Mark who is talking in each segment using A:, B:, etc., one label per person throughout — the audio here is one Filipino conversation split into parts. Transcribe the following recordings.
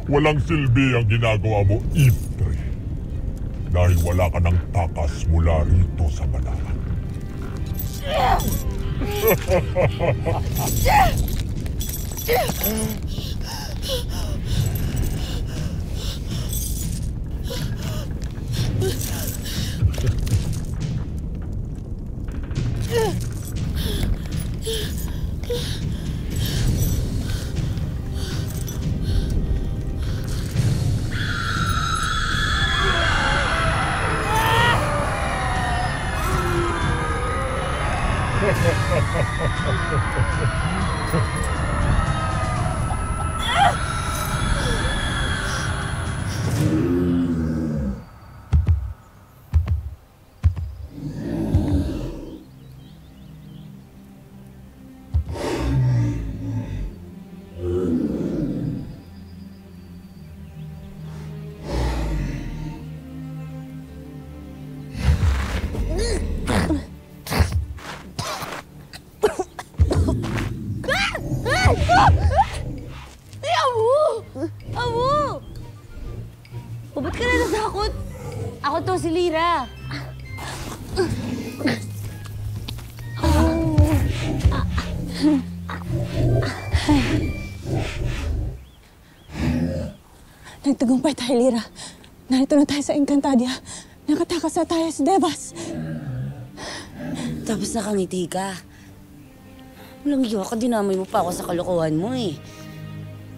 A: Walang silbi ang ginagawa mo, Iftre. Dahil wala ka ng takas mula rito sa banahan.
B: Si Lyra.
C: Nagtagumpay tayo, Lyra. Narito na tayo sa Encantadia. Nakatakas na tayo sa Devas.
B: Tapos nakangiti ka. Walang iwa ka, dinamay mo pa ako sa kalokohan mo eh.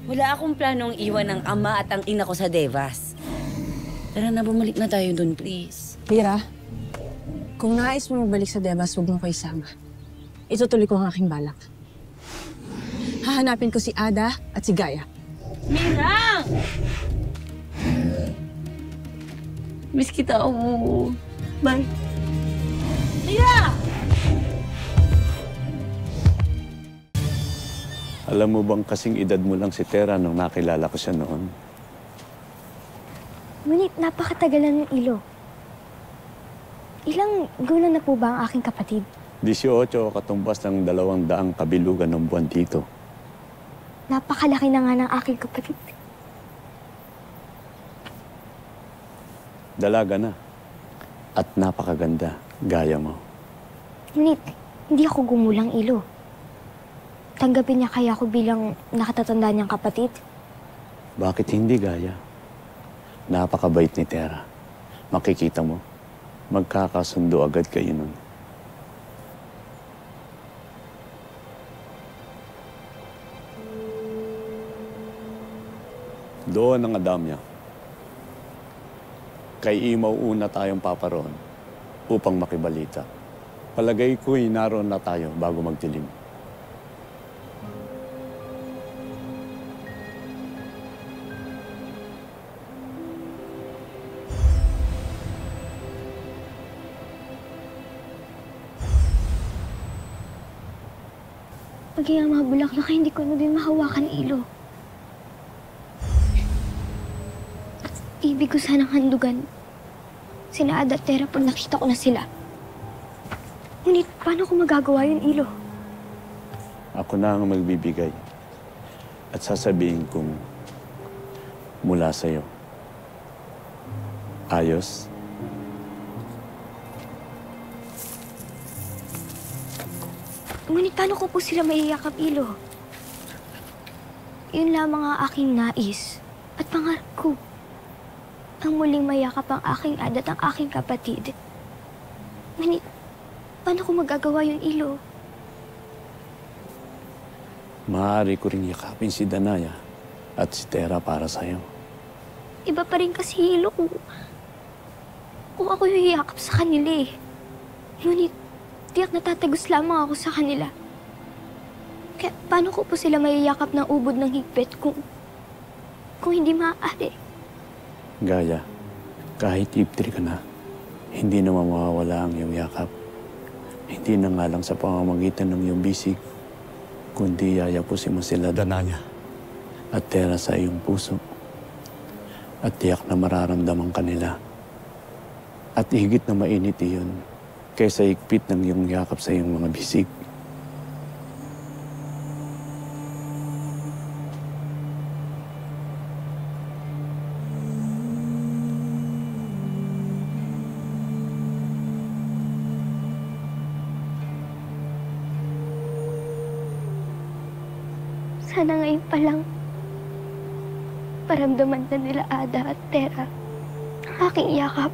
B: Wala akong planong iwan ng ama at ang ina ko sa Devas. Tara na, bumalik na tayo dun, please.
C: Lyra, kung nais mo magbalik sa Devas, huwag mo ko isama. Itutuloy ko ang aking balak. Hahanapin ko si Ada at si Gaia.
B: Lyra! Miss kita, oh. Bye. Lyra!
D: Alam mo bang kasing edad mo lang si Tera nung nakilala ko siya noon?
E: Ngunit napakatagal na ng ilo. Ilang gulang na po ba ang aking kapatid?
D: 18 katumbas ng 200 kabilugan ng buwan dito.
E: Napakalaki na nga ng aking kapatid.
D: Dalaga na. At napakaganda, gaya mo.
E: Ngunit, hindi ako gumulang ilo. Tanggapin niya kaya ako bilang nakatatanda niyang kapatid?
D: Bakit hindi, Gaya? Napakabait ni Tera. Makikita mo, magkakasundo agad kayo nun. Doon ang Adamya. Kay Imaw una tayong paparoon upang makibalita. Palagay ko'y naroon na tayo bago magdilim.
E: Pag yung mga bulaklak, hindi ko na din mahawakan ilo. At ibig ko sanang handugan sila Ada at Tera pag nakita ko na sila. Ngunit, paano ko magagawa yun, ilo?
D: Ako na ang magbibigay at sasabihin kong mula sa'yo. Ayos?
E: Ngunit paano ko po sila maiyakap, ilo? Yun lamang ang aking nais at pangarap ko. Ang muling mayakap ang aking Ada at ang aking kapatid. Ngunit, paano ko magagawa yun, ilo?
D: Maaari ko rin yakapin si Danaya at si Tera para sa'yo.
E: Iba pa rin kasi, ilo, kung ako yung iyakap sa kanila eh. Ngunit, tiyak natatagos lamang ako sa kanila. Kaya paano ko po sila mayayakap ng ubod ng higpit kung hindi maaari?
D: Gaya, kahit iptri ka na, hindi naman mawawala ang iyong yakap. Hindi na nga lang sa pamamagitan ng iyong bisig, kundi yayapusin mo sila, Danaya, at Tera sa iyong puso. At tiyak na mararamdaman ka nila. At higit na mainit iyon kaysa higpit ng iyong yakap sa iyong mga bisig.
E: Sana ngayon pa lang, paramdaman na nila Ada at Tera ang aking yakap.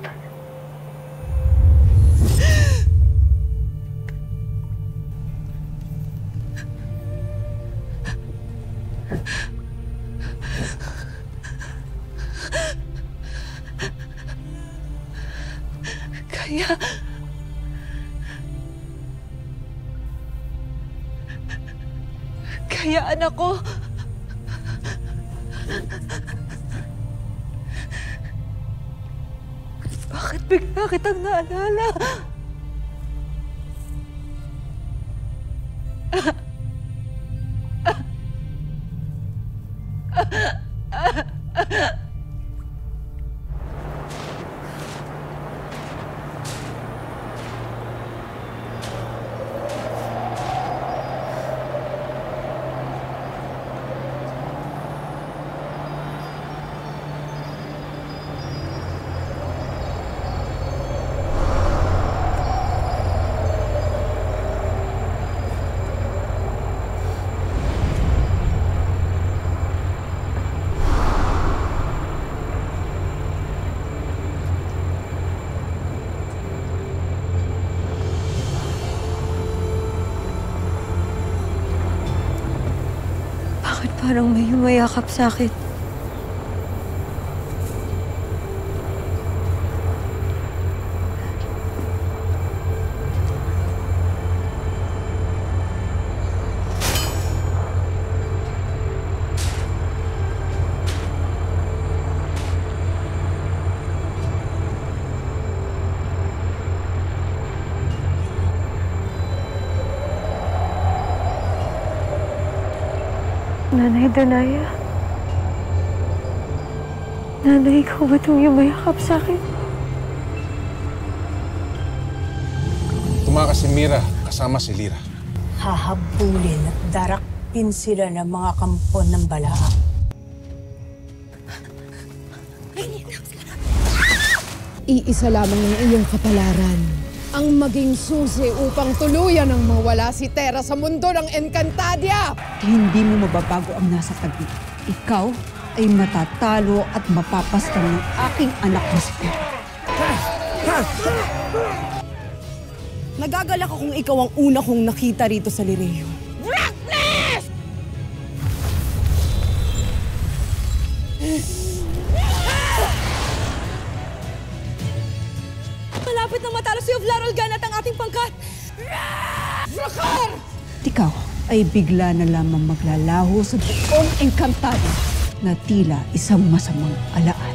C: Kaya anak ko, bakit bigla kitang naalala? Bakit parang may humayakap sa akin? Nanay Danaya. Nanay, ikaw ba itong yumayakap sa akin?
F: Tumakas si Mira kasama si Lira.
G: Hahabulin at darakpin sila ng mga kampon ng Balaang.
H: Iisa lamang ng iyong kapalaran ang maging susi upang tuluyan ang mawala si Tera sa mundo ng Encantadia!
I: Hindi mo mababago ang nasa tabi. Ikaw ay matatalo at mapapastan ng aking anak na si Tera.
G: Nagagalak akong ikaw ang una kong nakita rito sa Lireo.
C: Malapit na matalo si Uflar Olgan at ang ating pangkat!
I: Ikaw ay bigla na lamang maglalaho sa buong Encantadia na tila isang masamang alaala.